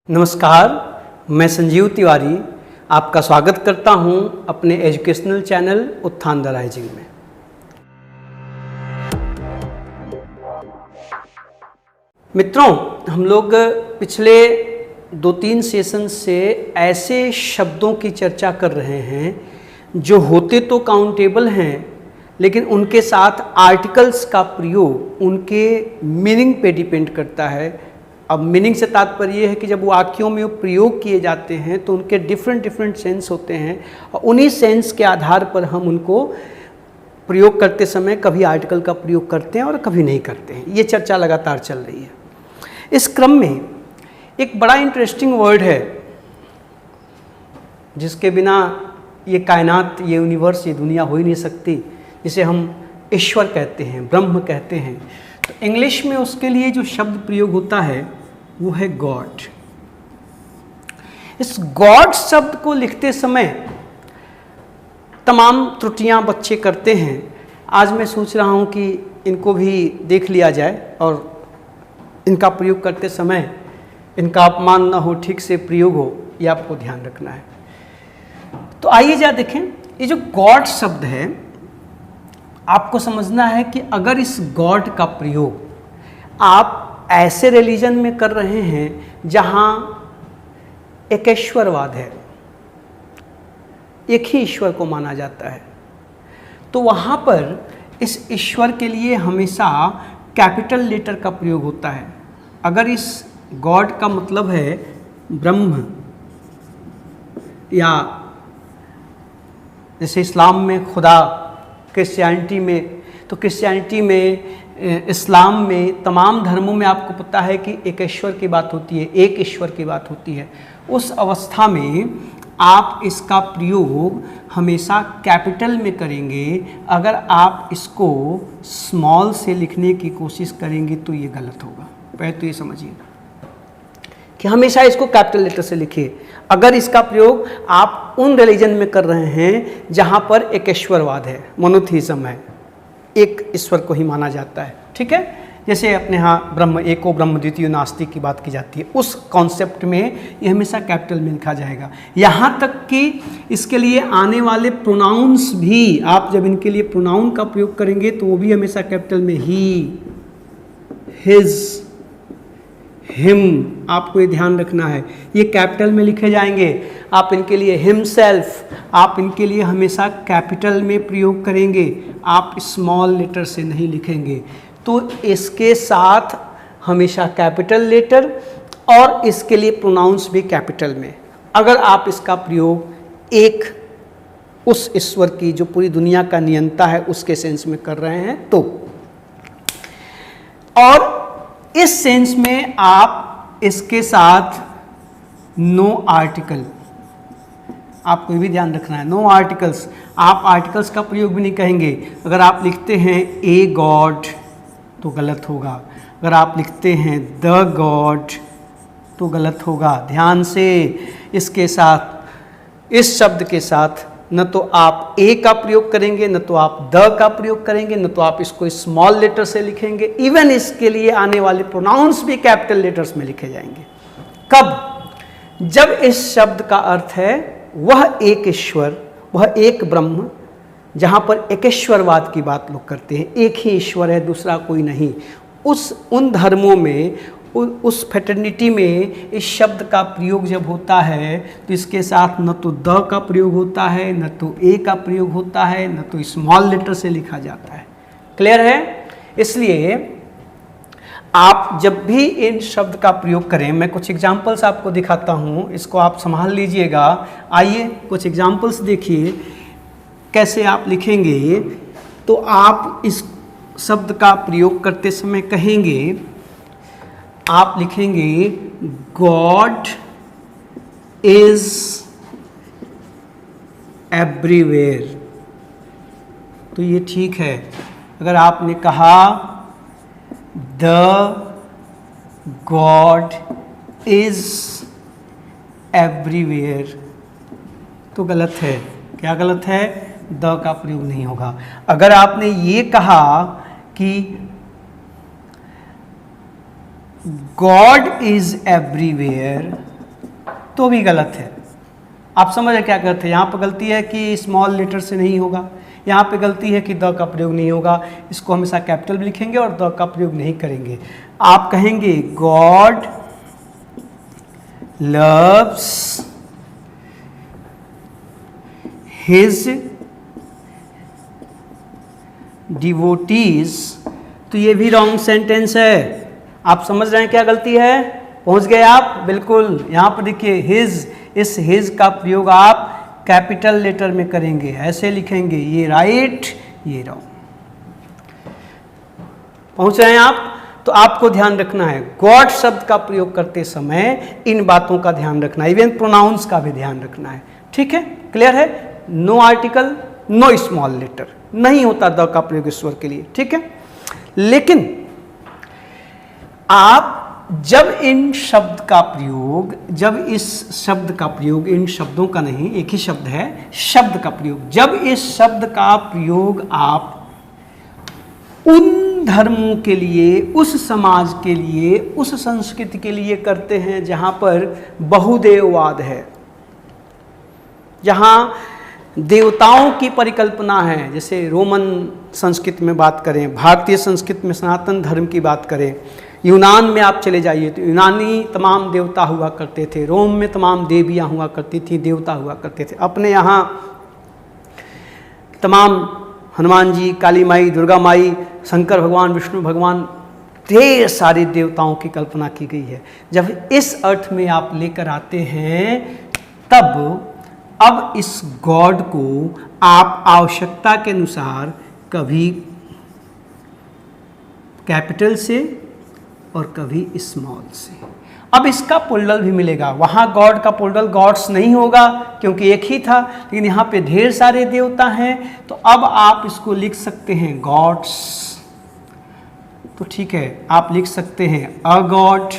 नमस्कार, मैं संजीव तिवारी आपका स्वागत करता हूं अपने एजुकेशनल चैनल उत्थान द राइजिंग में। मित्रों, हम लोग पिछले 2-3 सेशन से ऐसे शब्दों की चर्चा कर रहे हैं जो होते तो काउंटेबल हैं, लेकिन उनके साथ आर्टिकल्स का प्रयोग उनके मीनिंग पे डिपेंड करता है। अब मीनिंग से तात्पर्य ये है कि जब वाक्यों में वो प्रयोग किए जाते हैं तो उनके डिफरेंट सेंस होते हैं और उन्हीं सेंस के आधार पर हम उनको प्रयोग करते समय कभी आर्टिकल का प्रयोग करते हैं और कभी नहीं करते हैं। ये चर्चा लगातार चल रही है। इस क्रम में एक बड़ा इंटरेस्टिंग वर्ड है जिसके बिना ये कायनात, ये यूनिवर्स, ये दुनिया हो ही नहीं सकती, जिसे हम ईश्वर कहते हैं, ब्रह्म कहते हैं। तो इंग्लिश में उसके लिए जो शब्द प्रयोग होता है वो है गॉड। इस गॉड शब्द को लिखते समय तमाम त्रुटियां बच्चे करते हैं। आज मैं सोच रहा हूं कि इनको भी देख लिया जाए और इनका प्रयोग करते समय इनका अपमान ना हो, ठीक से प्रयोग हो, ये आपको ध्यान रखना है। तो आइए जा देखें, ये जो गॉड शब्द है, आपको समझना है कि अगर इस गॉड का प्रयोग आप ऐसे रिलीजन में कर रहे हैं जहां एकेश्वरवाद है, एक ही ईश्वर को माना जाता है, तो वहां पर इस ईश्वर के लिए हमेशा कैपिटल लेटर का प्रयोग होता है। अगर इस गॉड का मतलब है ब्रह्म, या जैसे इस्लाम में खुदा, क्रिश्चियनिटी में, तो क्रिश्चियनिटी में, इस्लाम में, तमाम धर्मों में आपको पता है कि एक ईश्वर की बात होती है, एक ईश्वर की बात होती है। उस अवस्था में आप इसका प्रयोग हमेशा कैपिटल में करेंगे। अगर आप इसको स्मॉल से लिखने की कोशिश करेंगे तो ये गलत होगा। पहले तो ये समझिए कि हमेशा इसको कैपिटल लेटर से लिखिए अगर इसका प्रयोग आप उन रिलीजन में कर रहे हैं जहां पर एक ईश्वरवाद है, मोनोथीज्म है, एक ईश्वर को ही माना जाता है। ठीक है, जैसे अपने यहाँ ब्रह्म एको ब्रह्म द्वितीय नास्ति की बात की जाती है, उस कॉन्सेप्ट में ये हमेशा कैपिटल में लिखा जाएगा। यहाँ तक कि इसके लिए आने वाले प्रोनाउंस भी, आप जब इनके लिए प्रोनाउन का प्रयोग करेंगे तो वो भी हमेशा कैपिटल में, ही, हिज, हिम, आपको ये ध्यान रखना है, ये कैपिटल में लिखे जाएंगे। आप इनके लिए हिमसेल्फ, आप इनके लिए हमेशा कैपिटल में प्रयोग करेंगे, आप स्मॉल लेटर से नहीं लिखेंगे। तो इसके साथ हमेशा कैपिटल लेटर और इसके लिए प्रोनाउंस भी कैपिटल में। अगर आप इसका प्रयोग एक उस ईश्वर की जो पूरी दुनिया का नियंता है उसके सेंस में कर रहे हैं तो, और इस सेंस में आप इसके साथ नो आर्टिकल, आपको ये भी ध्यान रखना है, नो आर्टिकल्स। आप आर्टिकल्स का प्रयोग भी नहीं कहेंगे। अगर आप लिखते हैं ए गॉड तो गलत होगा, अगर आप लिखते हैं द गॉड तो गलत होगा। ध्यान से इसके साथ, इस शब्द के साथ न तो आप ए का प्रयोग करेंगे, न तो आप द का प्रयोग करेंगे, न तो आप इसको स्मॉल लेटर से लिखेंगे। इवन इसके लिए आने वाले प्रोनाउंस भी कैपिटल लेटर्स में लिखे जाएंगे। कब? जब इस शब्द का अर्थ है वह एक ईश्वर, वह एक ब्रह्म, जहां पर एकेश्वरवाद की बात लोग करते हैं, एक ही ईश्वर है, दूसरा कोई नहीं। उन धर्मों में, उस फ्रेटर्निटी में इस शब्द का प्रयोग जब होता है तो इसके साथ न तो द का प्रयोग होता है, न तो ए का प्रयोग होता है, न तो स्मॉल लेटर से लिखा जाता है। क्लियर है? इसलिए आप जब भी इन शब्द का प्रयोग करें, मैं कुछ एग्जाम्पल्स आपको दिखाता हूँ, इसको आप संभाल लीजिएगा। आइए कुछ एग्जाम्पल्स देखिए कैसे आप लिखेंगे। तो आप इस शब्द का प्रयोग करते समय कहेंगे, आप लिखेंगे गॉड इज एवरीवेयर, तो ये ठीक है। अगर आपने कहा द गॉड इज एवरीवेयर तो गलत है। क्या गलत है? द का प्रयोग नहीं होगा। अगर आपने ये कहा कि God is everywhere, तो भी गलत है। आप समझ रहे क्या करते हैं, यहाँ पर गलती है कि स्मॉल लेटर से नहीं होगा, यहाँ पे गलती है कि द का प्रयोग नहीं होगा, इसको हमेशा कैपिटल भी लिखेंगे और द का प्रयोग नहीं करेंगे। आप कहेंगे गॉड लव्स हिज डिवोटीज, तो ये भी रॉन्ग सेंटेंस है। आप समझ रहे हैं क्या गलती है, पहुंच गए आप, बिल्कुल। यहाँ पर देखिए हिज, इस हिज का प्रयोग आप कैपिटल लेटर में करेंगे, ऐसे लिखेंगे, ये राइट ये रॉन्ग। पहुंच रहे हैं आप? तो आपको ध्यान रखना है गॉड शब्द का प्रयोग करते समय इन बातों का ध्यान रखना है, इवन प्रोनाउंस का भी ध्यान रखना है। ठीक है, क्लियर है? No article, no small letter, नहीं होता द का प्रयोग ईश्वर के लिए। ठीक है, लेकिन आप जब इन शब्द का प्रयोग, जब इस शब्द का प्रयोग, इन शब्दों का नहीं, एक ही शब्द है, शब्द का प्रयोग, जब इस शब्द का प्रयोग आप उन धर्मों के लिए, उस समाज के लिए, उस संस्कृति के लिए करते हैं जहां पर बहुदेववाद है, जहां देवताओं की परिकल्पना है, जैसे रोमन संस्कृति में बात करें, भारतीय संस्कृति में सनातन धर्म की बात करें, यूनान में आप चले जाइए तो यूनानी तमाम देवता हुआ करते थे, रोम में तमाम देवियाँ हुआ करती थी, देवता हुआ करते थे। अपने यहाँ तमाम हनुमान जी, काली माई, दुर्गा माई, शंकर भगवान, विष्णु भगवान, ढेर सारे देवताओं की कल्पना की गई है। जब इस अर्थ में आप लेकर आते हैं तब अब इस गॉड को आप आवश्यकता के अनुसार कभी कैपिटल से और कभी स्मॉल से। अब इसका पुल्डल भी मिलेगा, वहाँ गॉड का पुल्डल गॉड्स नहीं होगा क्योंकि एक ही था, लेकिन यहाँ पे ढेर सारे देवता हैं, तो अब आप इसको लिख सकते हैं गॉड्स, तो ठीक है। आप लिख सकते हैं अ गॉड,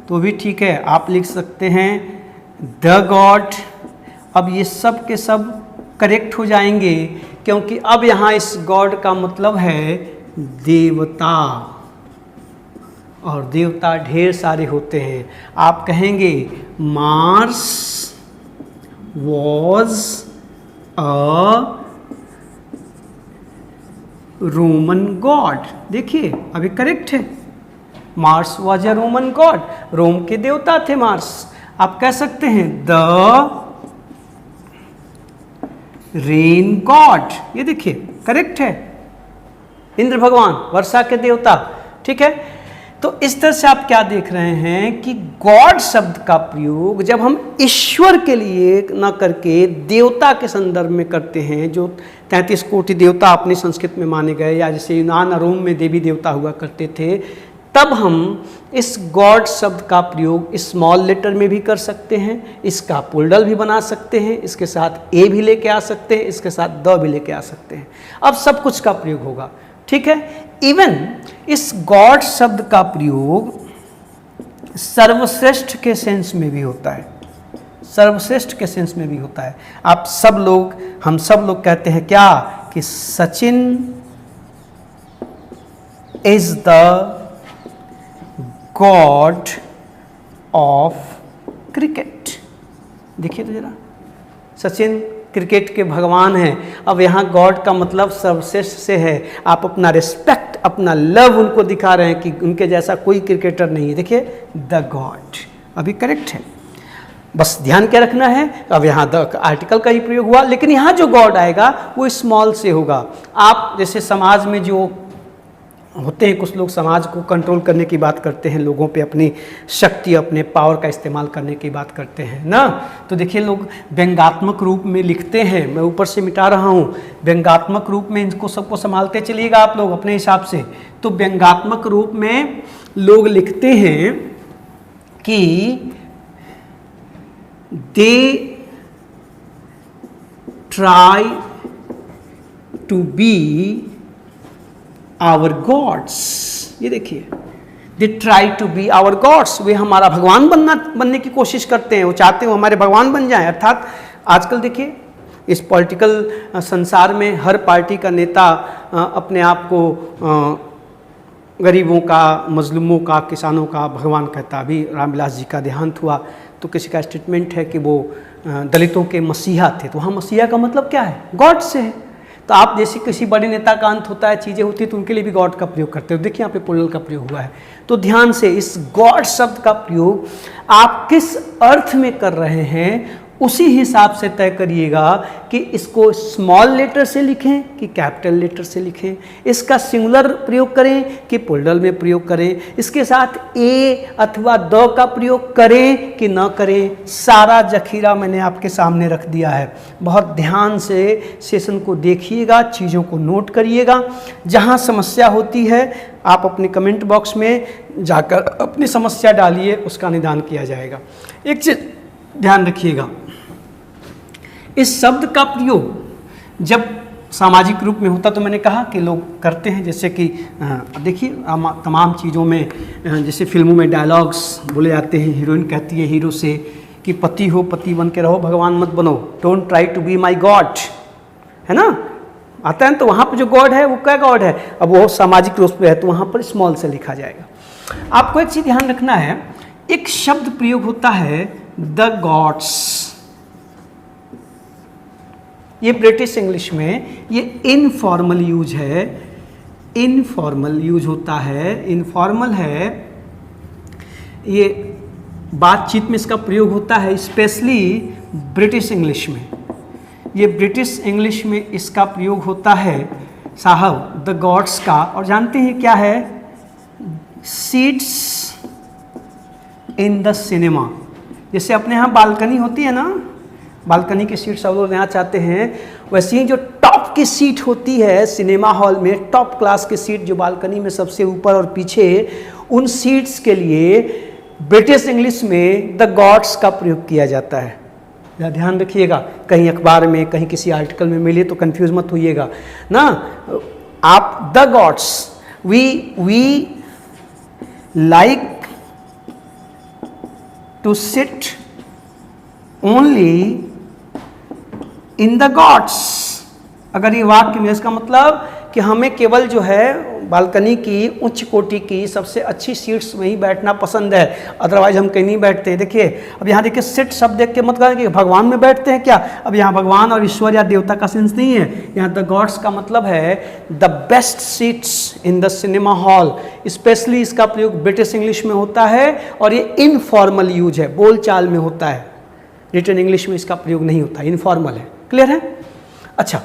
तो भी ठीक है। आप लिख सकते हैं द गॉड। अब ये सब के सब करेक्ट हो जाएंगे क्योंकि अब यहाँ इस गॉड का मतलब है देवता, और देवता ढेर सारे होते हैं। आप कहेंगे Mars was a Roman god. देखिए अभी करेक्ट है, Mars was a Roman god, Rome के देवता थे मार्स। आप कह सकते हैं द रेन गॉड, ये देखिए करेक्ट है, इंद्र भगवान वर्षा के देवता। ठीक है, तो इस तरह से आप क्या देख रहे हैं कि गॉड शब्द का प्रयोग जब हम ईश्वर के लिए न करके देवता के संदर्भ में करते हैं, जो 33 कोटि देवता अपनी संस्कृति में माने गए, या जैसे यूनान और रोम में देवी देवता हुआ करते थे, तब हम इस गॉड शब्द का प्रयोग स्मॉल लेटर में भी कर सकते हैं, इसका पुल्डल भी बना सकते हैं, इसके साथ ए भी लेके आ सकते हैं, इसके साथ द भी लेके आ सकते हैं। अब सब कुछ का प्रयोग होगा। ठीक है, इवन इस गॉड शब्द का प्रयोग सर्वश्रेष्ठ के सेंस में भी होता है, सर्वश्रेष्ठ के सेंस में भी होता है। आप सब लोग, हम सब लोग कहते हैं क्या कि Sachin is the God of cricket. देखिए तो जरा, सचिन क्रिकेट के भगवान हैं। अब यहाँ गॉड का मतलब सर्वश्रेष्ठ से है, आप अपना रिस्पेक्ट, अपना लव उनको दिखा रहे हैं कि उनके जैसा कोई क्रिकेटर नहीं है। देखिए द गॉड अभी करेक्ट है, बस ध्यान क्या रखना है। अब यहाँ द आर्टिकल का ही प्रयोग हुआ, लेकिन यहाँ जो गॉड आएगा वो स्मॉल से होगा। आप जैसे समाज में जो होते हैं, कुछ लोग समाज को कंट्रोल करने की बात करते हैं, लोगों पे अपनी शक्ति, अपने पावर का इस्तेमाल करने की बात करते हैं ना। तो देखिए लोग व्यंग्यात्मक रूप में लिखते हैं, मैं ऊपर से मिटा रहा हूँ, व्यंग्यात्मक रूप में इनको सबको संभालते चलिएगा आप लोग अपने हिसाब से। तो व्यंग्यात्मक रूप में लोग लिखते हैं कि they try to be our gods. ये देखिए, they try to be our gods, वे हमारा भगवान बनने की कोशिश करते हैं, वो चाहते हैं वो हमारे भगवान बन जाएं। अर्थात आजकल देखिए इस पॉलिटिकल संसार में हर पार्टी का नेता अपने आप को गरीबों का, मजलूमों का, किसानों का भगवान कहता। अभी रामविलास जी का देहांत हुआ तो किसी का स्टेटमेंट है कि वो दलितों के मसीहा थे, तो वहाँ मसीहा का मतलब क्या है? गॉड से है। तो आप जैसे किसी बड़े नेता का अंत होता है, चीज़ें होती है, तो उनके लिए भी गॉड का प्रयोग करते हो। देखिए यहाँ पे प्लूरल का प्रयोग हुआ है, तो ध्यान से इस गॉड शब्द का प्रयोग आप किस अर्थ में कर रहे हैं उसी हिसाब से तय करिएगा कि इसको स्मॉल लेटर से लिखें कि कैपिटल लेटर से लिखें, इसका सिंगुलर प्रयोग करें कि प्लूरल में प्रयोग करें, इसके साथ ए अथवा द का प्रयोग करें कि न करें। सारा जखीरा मैंने आपके सामने रख दिया है। बहुत ध्यान से सेशन को देखिएगा, चीज़ों को नोट करिएगा। जहाँ समस्या होती है आप अपने कमेंट बॉक्स में जाकर अपनी समस्या डालिए, उसका निदान किया जाएगा। एक चीज़ ध्यान रखिएगा, इस शब्द का प्रयोग जब सामाजिक रूप में होता तो मैंने कहा कि लोग करते हैं, जैसे कि देखिए तमाम चीज़ों में, जैसे फिल्मों में डायलॉग्स बोले जाते हैं। हीरोइन कहती है हीरो से कि पति हो पति बन के रहो, भगवान मत बनो, don't try to be my god, है ना, आता है। तो वहाँ पर जो गॉड है वो क्या गॉड है? अब वो सामाजिक रूप में है तो वहाँ पर स्मॉल से लिखा जाएगा। आपको एक चीज़ ध्यान रखना है, एक शब्द प्रयोग होता है द गॉड्स। ये ब्रिटिश इंग्लिश में ये इनफॉर्मल यूज है, इनफॉर्मल यूज होता है, इनफॉर्मल है। ये बातचीत में इसका प्रयोग होता है, स्पेशली ब्रिटिश इंग्लिश में। ये ब्रिटिश इंग्लिश में इसका प्रयोग होता है साहब, द गॉड्स का। और जानते हैं क्या है? Seats in the cinema. जैसे अपने यहाँ बालकनी होती है ना, बालकनी की सीट सब लोग यहाँ चाहते हैं, वैसे ही जो टॉप की सीट होती है सिनेमा हॉल में, टॉप क्लास की सीट जो बालकनी में सबसे ऊपर और पीछे, उन सीट्स के लिए ब्रिटिश इंग्लिश में द गॉड्स का प्रयोग किया जाता है। ध्यान रखिएगा, कहीं अखबार में कहीं किसी आर्टिकल में मिले तो कंफ्यूज मत होइएगा ना। आप the gods, we like to sit only in the gods. अगर ये वाक्य में, इसका मतलब कि हमें केवल जो है बालकनी की उच्च कोटि की सबसे अच्छी सीट्स में ही बैठना पसंद है, अदरवाइज हम कहीं नहीं बैठते हैं। देखिए अब यहाँ देखिए सिट शब्द देख के मतलब कि भगवान में बैठते हैं क्या? अब यहाँ भगवान और ईश्वर या देवता का सेंस नहीं है, यहाँ द गॉड्स का मतलब है the best seats in the cinema hall. Specially इसका प्रयोग ब्रिटिश इंग्लिश में होता है और ये इनफॉर्मल यूज है, बोलचाल में होता है। रिटन इंग्लिश में इसका प्रयोग नहीं होता, इनफॉर्मल है। क्लियर है? अच्छा,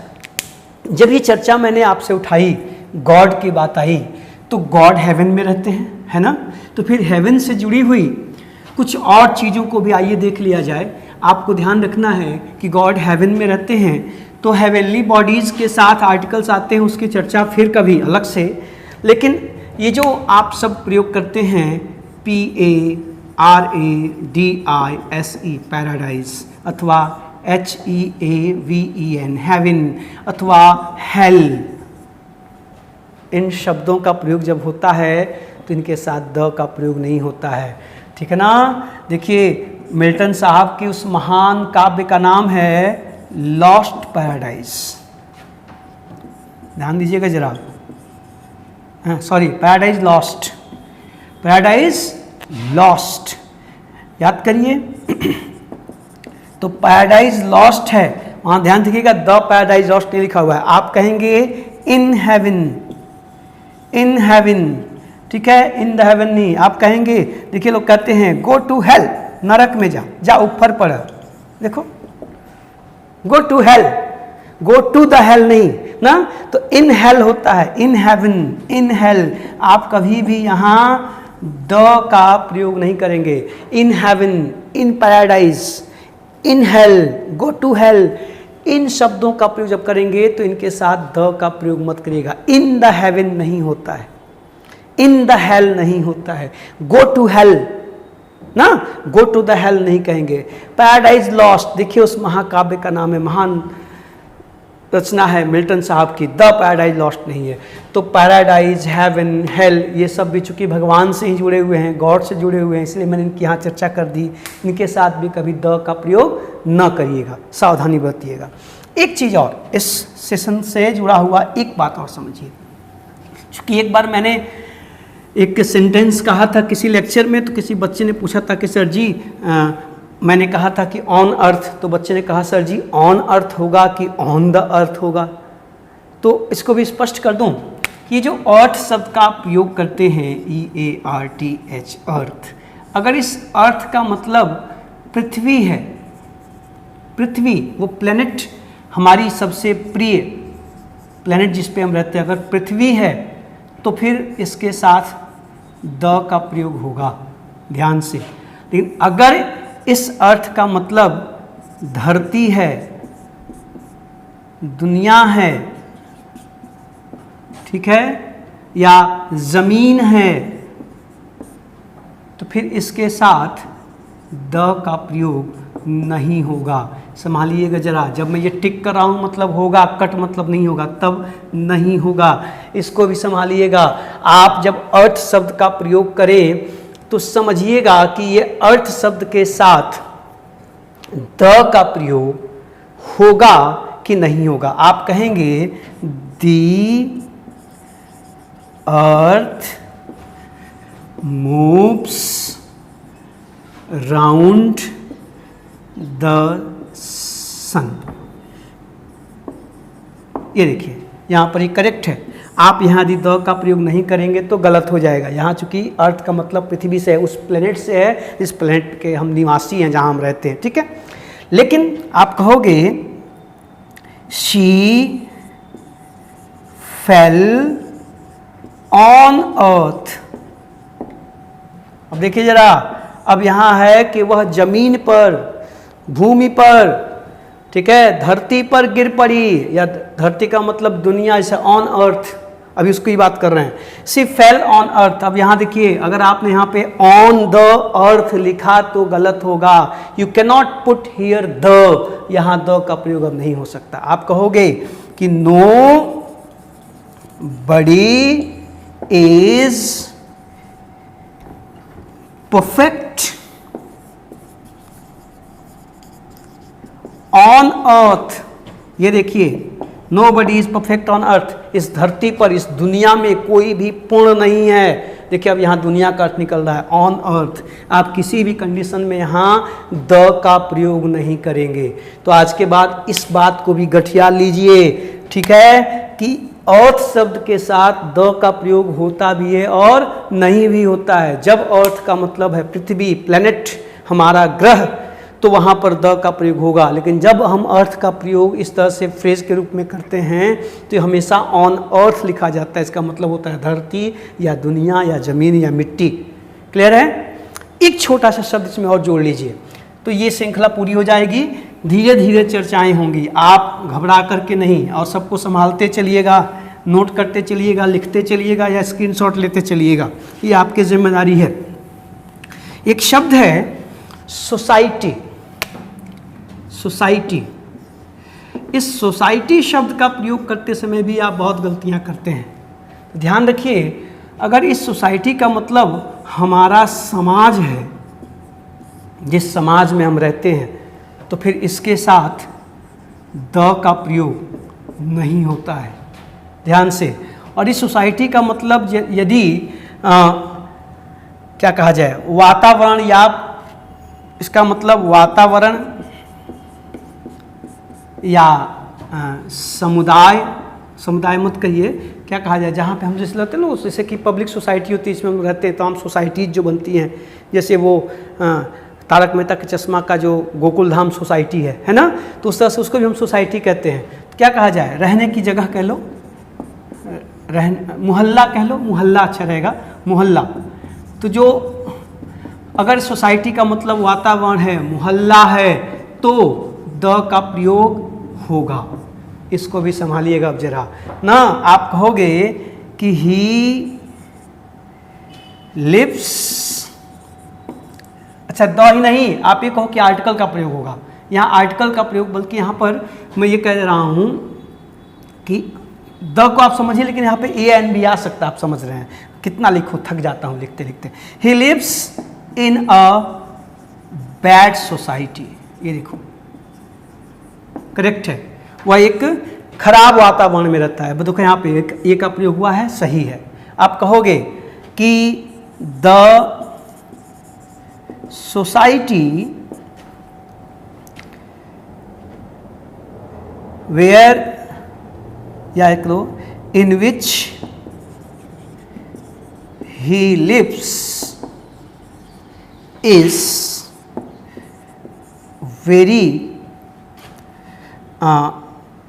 जब ये चर्चा मैंने आपसे उठाई, गॉड की बात आई, तो गॉड हेवन में रहते हैं, है ना, तो फिर हेवन से जुड़ी हुई कुछ और चीज़ों को भी आइए देख लिया जाए। आपको ध्यान रखना है कि गॉड हेवन में रहते हैं तो हेवनली बॉडीज़ के साथ आर्टिकल्स आते हैं, उसकी चर्चा फिर कभी अलग से। लेकिन ये जो आप सब प्रयोग करते हैं PARADISE पैराडाइज, अथवा HEAVEN हेवन, अथवा हेल, इन शब्दों का प्रयोग जब होता है तो इनके साथ द का प्रयोग नहीं होता है। ठीक है ना? देखिए मिल्टन साहब की उस महान काव्य का नाम है लॉस्ट पैराडाइज। ध्यान दीजिएगा जरा, sorry paradise lost, paradise lost, याद करिए। तो पैराडाइज लॉस्ट है, वहाँ ध्यान दीजिएगा द पैराडाइज लॉस्ट नहीं लिखा हुआ है। आप कहेंगे इन हेवन, इन हेवन, ठीक है, इन द हेवन नहीं। आप कहेंगे, देखिए लोग कहते हैं गो टू हेल, नरक में जा, जा ऊपर पड़, देखो go to hell, go to the hell नहीं ना, तो इन हेल होता है, इन हेवन, इन हेल। आप कभी भी यहाँ द का प्रयोग नहीं करेंगे। In heaven, in paradise, in hell, go to hell, इन शब्दों का प्रयोग जब करेंगे तो इनके साथ द का प्रयोग मत करिएगा। इन द हेवन नहीं होता है, इन द हेल नहीं होता है, गो टू हेल ना, गो टू द हेल नहीं कहेंगे। पैराडाइज लॉस्ट, देखिए उस महाकाव्य का नाम है, महान रचना है मिल्टन साहब की, द पैराडाइज लॉस्ट नहीं है। तो पैराडाइज, हेवन, हेल, ये सब भी चूंकि भगवान से ही जुड़े हुए हैं, गॉड से जुड़े हुए हैं, इसलिए मैंने इनकी यहाँ चर्चा कर दी। इनके साथ भी कभी द का प्रयोग न करिएगा, सावधानी बरतिएगा। एक चीज़ और, इस सेशन से जुड़ा हुआ एक बात और समझिए। चूँकि एक बार मैंने एक सेंटेंस कहा था किसी लेक्चर में, तो किसी बच्चे ने पूछा था कि सर जी मैंने कहा था कि ऑन अर्थ, तो बच्चे ने कहा सर जी ऑन अर्थ होगा कि ऑन द अर्थ होगा। तो इसको भी स्पष्ट कर दूं कि जो अर्थ शब्द का प्रयोग करते हैं EARTH अर्थ, अगर इस अर्थ का मतलब पृथ्वी है, पृथ्वी वो प्लेनेट हमारी सबसे प्रिय प्लेनेट जिस पे हम रहते हैं, अगर पृथ्वी है तो फिर इसके साथ द का प्रयोग होगा, ध्यान से। लेकिन अगर इस अर्थ का मतलब धरती है, दुनिया है, ठीक है, या जमीन है, तो फिर इसके साथ द का प्रयोग नहीं होगा। संभालिएगा जरा, जब मैं ये टिक कर रहा हूँ मतलब होगा, कट मतलब नहीं होगा, तब नहीं होगा। इसको भी संभालिएगा। आप जब अर्थ शब्द का प्रयोग करें तो समझिएगा कि ये अर्थ शब्द के साथ द का प्रयोग होगा कि नहीं होगा। आप कहेंगे दी अर्थ मूव्स राउंड द सन। ये देखिए यहाँ पर ये करेक्ट है। आप यहाँ यदि द का प्रयोग नहीं करेंगे तो गलत हो जाएगा। यहाँ चूंकि अर्थ का मतलब पृथ्वी से है, उस प्लेनेट से है, इस प्लेनेट के हम निवासी हैं जहाँ हम रहते हैं, ठीक है। लेकिन आप कहोगे शी फेल ऑन अर्थ। अब देखिए जरा, अब यहाँ है कि वह जमीन पर, भूमि पर, ठीक है, धरती पर गिर पड़ी, या धरती का मतलब दुनिया, जैसे ऑन अर्थ, अभी उसकी ही बात कर रहे हैं। सी फेल ऑन अर्थ। अब यहाँ देखिए, अगर आपने यहाँ पे ऑन द अर्थ लिखा तो गलत होगा। You can not put here the, यहाँ द का प्रयोग अब नहीं हो सकता। आप कहोगे कि nobody is perfect on earth. ये देखिए, nobody is perfect on earth. इस धरती पर, इस दुनिया में कोई भी पूर्ण नहीं है। देखिए अब यहाँ दुनिया का अर्थ निकल रहा है ऑन अर्थ। आप किसी भी कंडीशन में यहाँ द का प्रयोग नहीं करेंगे। तो आज के बाद इस बात को भी गठिया लीजिए, ठीक है, कि अर्थ शब्द के साथ द का प्रयोग होता भी है और नहीं भी होता है। जब अर्थ का मतलब है पृथ्वी, प्लेनेट, हमारा ग्रह, तो वहाँ पर द का प्रयोग होगा। लेकिन जब हम अर्थ का प्रयोग इस तरह से फ्रेज के रूप में करते हैं तो हमेशा ऑन अर्थ लिखा जाता है। इसका मतलब होता है धरती या दुनिया या जमीन या मिट्टी। क्लियर है? एक छोटा सा शब्द इसमें और जोड़ लीजिए तो ये श्रृंखला पूरी हो जाएगी। धीरे धीरे चर्चाएं होंगी, आप घबरा करके नहीं, और सबको संभालते चलिएगा, नोट करते चलिएगा, लिखते चलिएगा या स्क्रीनशॉट लेते चलिएगा, ये आपकी जिम्मेदारी है। एक शब्द है सोसाइटी। सोसाइटी, इस सोसाइटी शब्द का प्रयोग करते समय भी आप बहुत गलतियां करते हैं। ध्यान रखिए, अगर इस सोसाइटी का मतलब हमारा समाज है, जिस समाज में हम रहते हैं, तो फिर इसके साथ द का प्रयोग नहीं होता है, ध्यान से। और इस सोसाइटी का मतलब यदि क्या कहा जाए, वातावरण, या इसका मतलब वातावरण या समुदाय, समुदाय मत कहिए, क्या कहा जाए, जहाँ पे हम जैसे रहते हैं ना, जैसे कि पब्लिक सोसाइटी होती है, इसमें हम रहते हैं, तो हम सोसाइटीज जो बनती हैं, जैसे वो तारक मेहता के चश्मा का जो गोकुल धाम सोसाइटी है ना, तो उस तरह से उसको भी हम सोसाइटी कहते हैं। तो क्या कहा जाए, रहने की जगह कह लो, मोहल्ला कह लो, मोहल्ला अच्छा रहेगा, मोहल्ला। तो जो अगर सोसाइटी का मतलब वातावरण है, मोहल्ला है, तो द का प्रयोग होगा। इसको भी संभालिएगा अब जरा ना। आप कहोगे कि ही लिव्स, अच्छा द ही नहीं, आप ये कहो कि आर्टिकल का प्रयोग होगा। यहाँ आर्टिकल का प्रयोग, बल्कि यहाँ पर मैं ये कह रहा हूँ कि द को आप समझिए, लेकिन यहाँ पे ए एन भी आ सकता है, आप समझ रहे हैं। कितना लिखो, थक जाता हूँ लिखते लिखते। He lives in a bad society, ये देखो करेक्ट है, वह एक खराब वातावरण में रहता है। देखो यहाँ पे एक ए का प्रयोग हुआ है, सही है। आप कहोगे कि द सोसाइटी वेयर, या एक low, in which he lives is very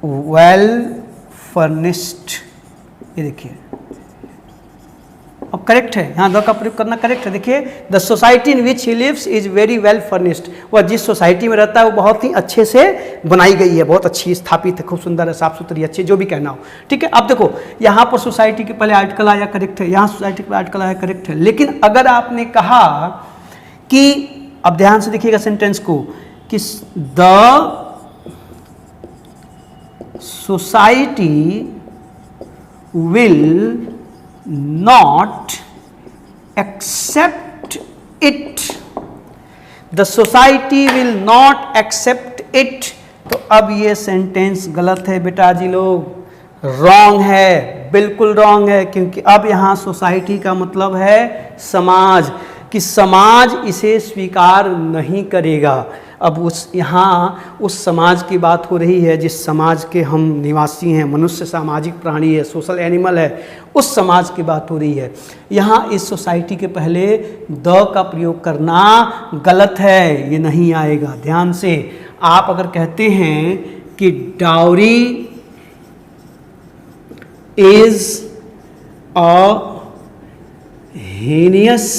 well furnished. ये देखिए, अब करेक्ट है, यहाँ द का प्रयोग करना करेक्ट है। देखिए, the society in which he lives is very well furnished. वह जिस सोसाइटी में रहता है वो बहुत ही अच्छे से बनाई गई है, बहुत अच्छी स्थापित है, खूब सुंदर है, साफ सुथरी, अच्छी, जो भी कहना हो। ठीक है, अब देखो यहाँ पर सोसाइटी के पहले आर्टिकल आया, करेक्ट है, यहाँ सोसाइटी के पहले आर्टिकल आया, करेक्ट है। लेकिन अगर आपने कहा कि, अब ध्यान से देखिएगा सेंटेंस को, कि the society will not accept it, the society will not accept it, तो अब ये सेंटेंस गलत है बेटा जी लोग, रॉन्ग है, बिल्कुल रॉन्ग है, क्योंकि अब यहाँ सोसाइटी का मतलब है समाज, कि समाज इसे स्वीकार नहीं करेगा। अब उस यहाँ उस समाज की बात हो रही है जिस समाज के हम निवासी हैं, मनुष्य सामाजिक प्राणी है, सोशल एनिमल है, उस समाज की बात हो रही है। यहाँ इस सोसाइटी के पहले द का प्रयोग करना गलत है, ये नहीं आएगा। ध्यान से, आप अगर कहते हैं कि dowry is a heinous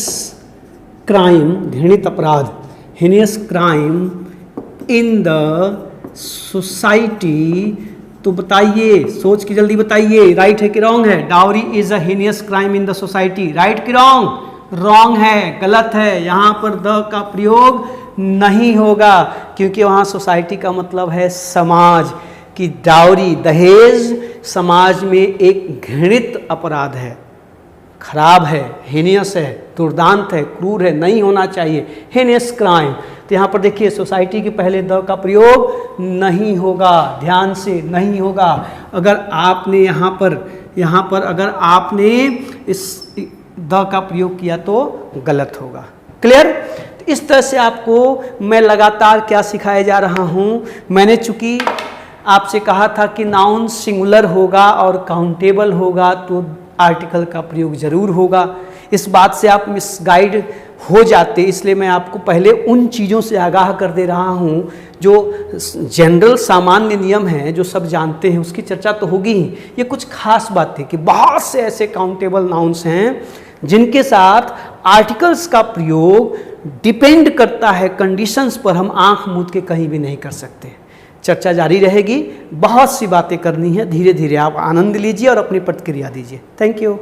crime, घृणित अपराध, heinous crime in the society, तो बताइए, सोच के जल्दी बताइए, राइट है कि रॉन्ग है? Dowry is a heinous crime in the society, right कि रॉन्ग? रॉन्ग है, गलत है। यहाँ पर द का प्रयोग नहीं होगा, क्योंकि वहाँ सोसाइटी का मतलब है समाज, कि डाउरी, दहेज समाज में एक घृणित अपराध है, खराब है, हीनियस है, दुर्दांत है, क्रूर है, नहीं होना चाहिए, हीनियस क्राइम। तो यहाँ पर देखिए, सोसाइटी के पहले द का प्रयोग नहीं होगा, ध्यान से, नहीं होगा। अगर आपने यहाँ पर अगर आपने इस द का प्रयोग किया तो गलत होगा। क्लियर? तो इस तरह से आपको मैं लगातार क्या सिखाया जा रहा हूँ, मैंने चूंकि आपसे कहा था कि नाउन सिंगुलर होगा और काउंटेबल होगा तो आर्टिकल का प्रयोग जरूर होगा। इस बात से आप मिसगाइड हो जाते, इसलिए मैं आपको पहले उन चीज़ों से आगाह कर दे रहा हूँ जो जनरल सामान्य नियम हैं, जो सब जानते हैं, उसकी चर्चा तो होगी ही। ये कुछ खास बातें कि बहुत से ऐसे काउंटेबल नाउन्स हैं जिनके साथ आर्टिकल्स का प्रयोग डिपेंड करता है कंडीशंस पर, हम आँख मूंद के कहीं भी नहीं कर सकते। चर्चा जारी रहेगी, बहुत सी बातें करनी है, धीरे धीरे आप आनंद लीजिए और अपनी प्रतिक्रिया दीजिए। Thank you.